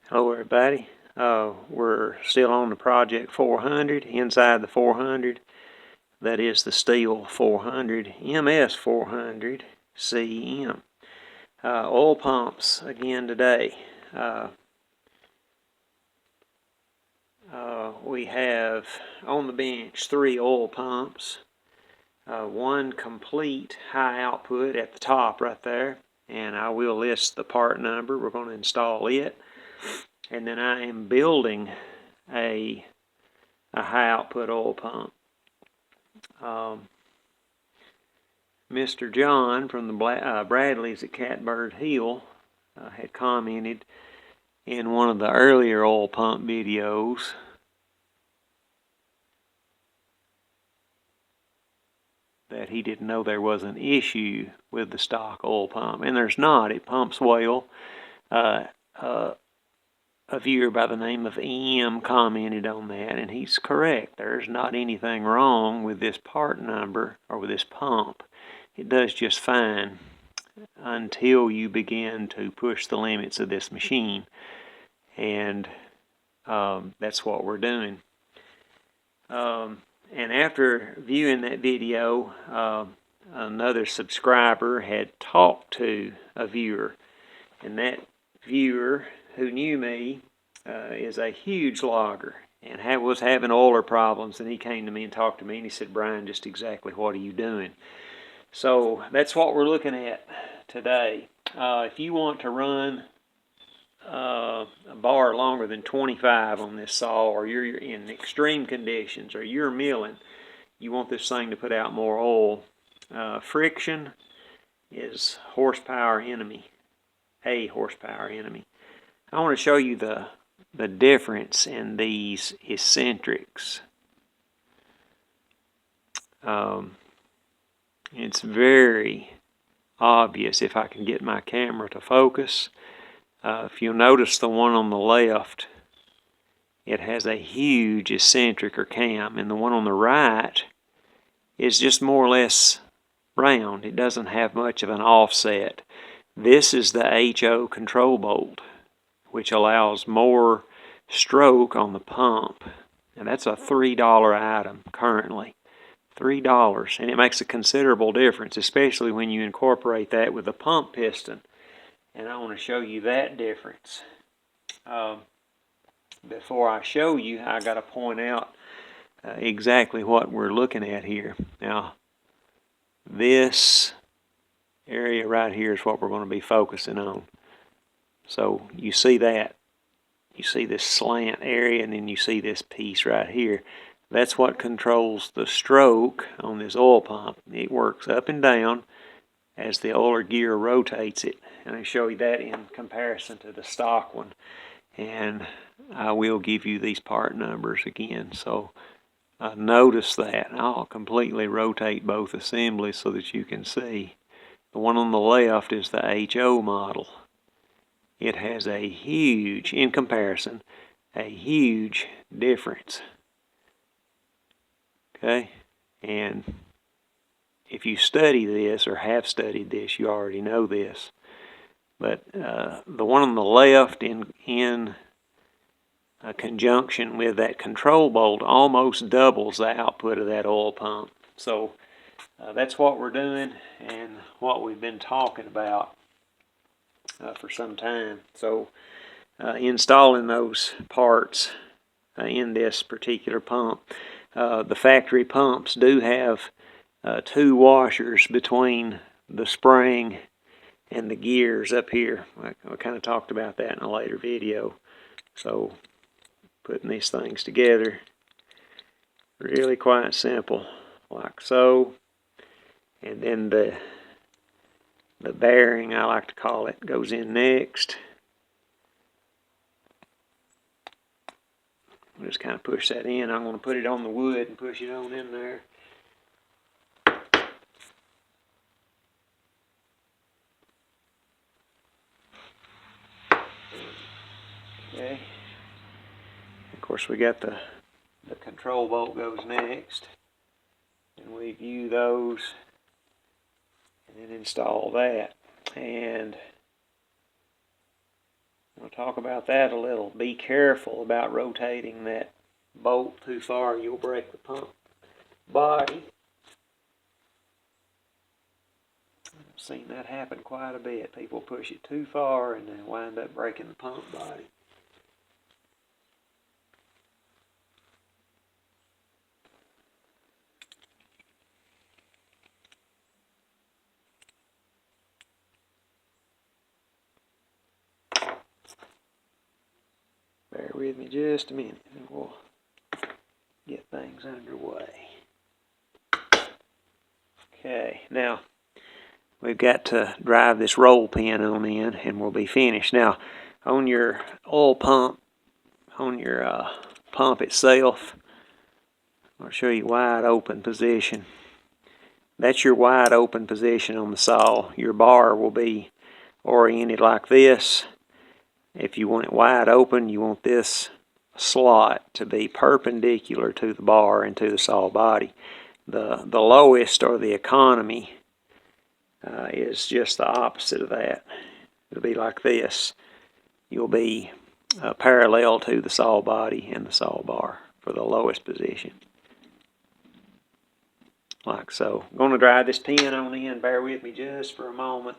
Hello everybody. We're still on the project 400. Inside the 400, that is the Stihl 400 MS400 CM. Oil pumps again today. We have on the bench 3 oil pumps, one complete high output at the top right there, and I will list the part number. We're going to install it. And then I am building a high output oil pump. Mr. John from the Bradleys at Catbird Hill had commented in one of the earlier oil pump videos that he didn't know there was an issue with the stock oil pump, and there's not. It pumps well. A viewer by the name of EM commented on that, and he's correct. There's not anything wrong with this part number or with this pump. It does just fine until you begin to push the limits of this machine, and that's what we're doing. And after viewing that video, another subscriber had talked to a viewer, and that viewer, who knew me, is a huge logger and was having oiler problems, and he came to me and talked to me, and he said, "Brian, just exactly what are you doing?" So that's what we're looking at today. If you want to run a bar longer than 25 on this saw, or you're in extreme conditions, or you're milling, you want this thing to put out more oil. Friction is horsepower enemy, a horsepower enemy. I want to show you the difference in these eccentrics. It's very obvious if I can get my camera to focus. If you'll notice the one on the left, it has a huge eccentric or cam, and the one on the right is just more or less round. It doesn't have much of an offset. This is the HO control bolt, which allows more stroke on the pump, and that's a $3 item currently. $3, and it makes a considerable difference, especially when you incorporate that with the pump piston, and I want to show you that difference. Before I show you, I got to point out exactly what we're looking at here. Now, this area right here is what we're going to be focusing on. So you see that. You see this slant area, and then you see this piece right here. That's what controls the stroke on this oil pump. It works up and down as the oiler gear rotates it. And I'll show you that in comparison to the stock one. And I will give you these part numbers again. So notice that. I'll completely rotate both assemblies so that you can see. The one on the left is the HO model. It has a huge, in comparison, a huge difference. Okay, and if you study this or have studied this, you already know this. But the one on the left in conjunction with that control bolt almost doubles the output of that oil pump. So that's what we're doing and what we've been talking about for some time. So installing those parts in this particular pump. The factory pumps do have 2 washers between the spring and the gears up here. I kind of talked about that in a later video. So putting these things together, really quite simple, like so. And then the bearing, I like to call it, goes in next. I'll just kind of push that in. I'm going to put it on the wood and push it on in there. Okay. Of course, we got the control bolt goes next, and we view those and then install that. And We'll talk about that a little. Be careful about rotating that bolt too far. You'll break the pump body. I've seen that happen quite a bit. People push it too far and then wind up breaking the pump body. Bear with me just a minute and we'll get things underway. Okay, now we've got to drive this roll pin on in and we'll be finished. Now, on your oil pump, on your pump itself, I'll show you wide open position. That's your wide open position on the saw. Your bar will be oriented like this. If you want it wide open, you want this slot to be perpendicular to the bar and to the saw body. The lowest, or the economy, is just the opposite of that. It'll be like this. You'll be parallel to the saw body and the saw bar for the lowest position. Like so. I'm going to drive this pin on in. Bear with me just for a moment.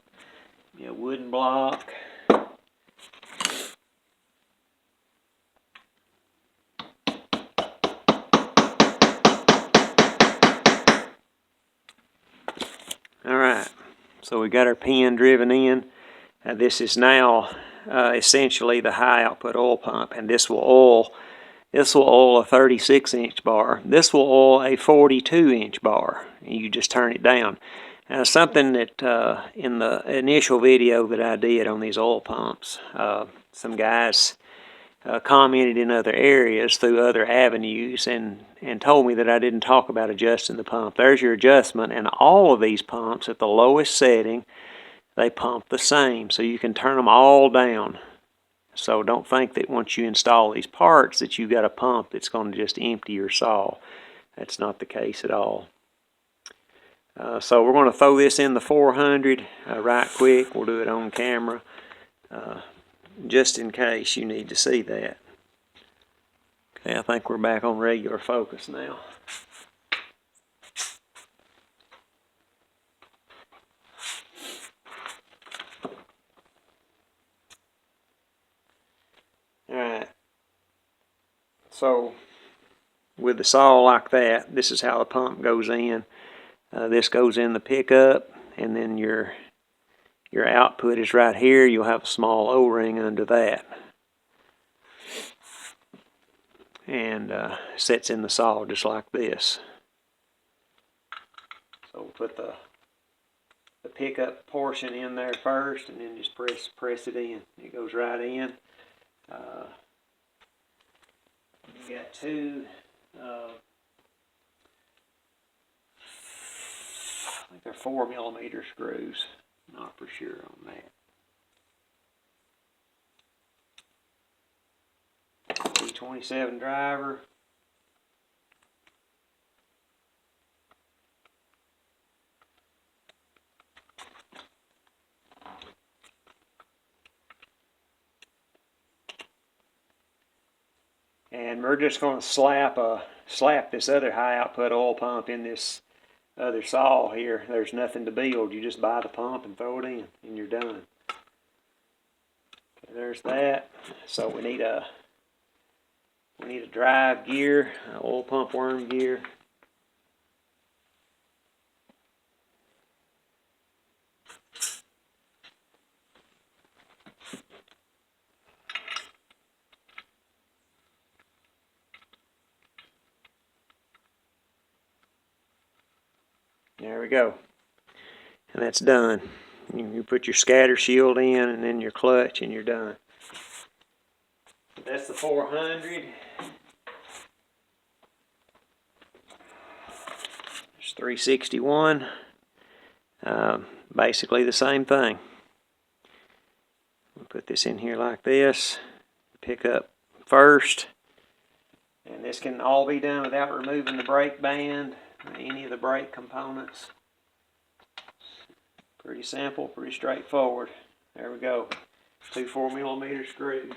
Wooden block. Alright, so we got our pin driven in. This is now essentially the high output oil pump, and this will oil a 36-inch bar. This will oil a 42-inch bar. You just turn it down. Something that in the initial video that I did on these oil pumps, some guys commented in other areas through other avenues and told me that I didn't talk about adjusting the pump. There's your adjustment, and all of these pumps at the lowest setting, they pump the same, so you can turn them all down. So don't think that once you install these parts that you've got a pump that's going to just empty your saw. That's not the case at all. So we're going to throw this in the 400 right quick. We'll do it on camera just in case you need to see that. Okay, I think we're back on regular focus now. Alright, so with the saw like that, this is how the pump goes in. This goes in the pickup, and then your output is right here. You'll have a small O-ring under that, and sits in the saw just like this. So we'll put the pickup portion in there first, and then just press it in. It goes right in. You got two, I think they're 4mm screws. Not for sure on that. B27 driver. And we're just going to slap this other high output oil pump in this other saw here. There's nothing to build. You just buy the pump and throw it in, and you're done. Okay, there's that. So we need a drive gear, an oil pump worm gear. There we go. And that's done. You put your scatter shield in, and then your clutch, and you're done. That's the 400. There's 361. Basically the same thing. We'll put this in here like this. Pick up first. And this can all be done without removing the brake band or any of the brake components. Pretty simple, pretty straightforward. There we go. Two 4mm screws.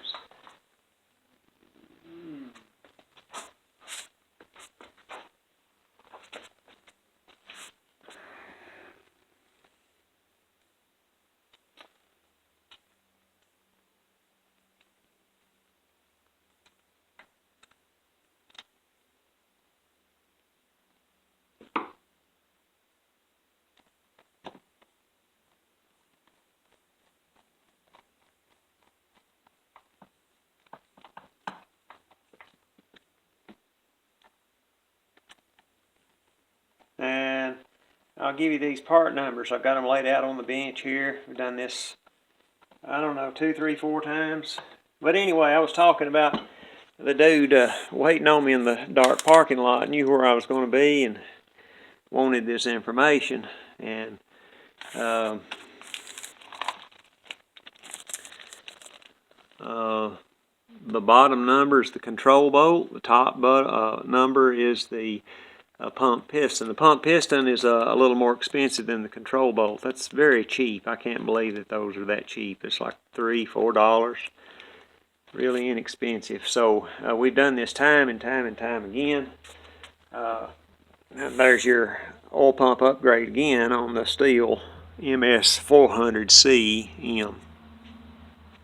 And I'll give you these part numbers. I've got them laid out on the bench here. We've done this, I don't know, 2, 3, 4 times. But anyway, I was talking about the dude waiting on me in the dark parking lot, knew where I was going to be and wanted this information. And the bottom number is the control bolt. The top number is the pump piston. The pump piston is a little more expensive than the control bolt. That's very cheap. I can't believe that those are that cheap. It's like $3, $4. Really inexpensive. So we've done this time and time and time again. There's your oil pump upgrade again on the Stihl MS400 CM.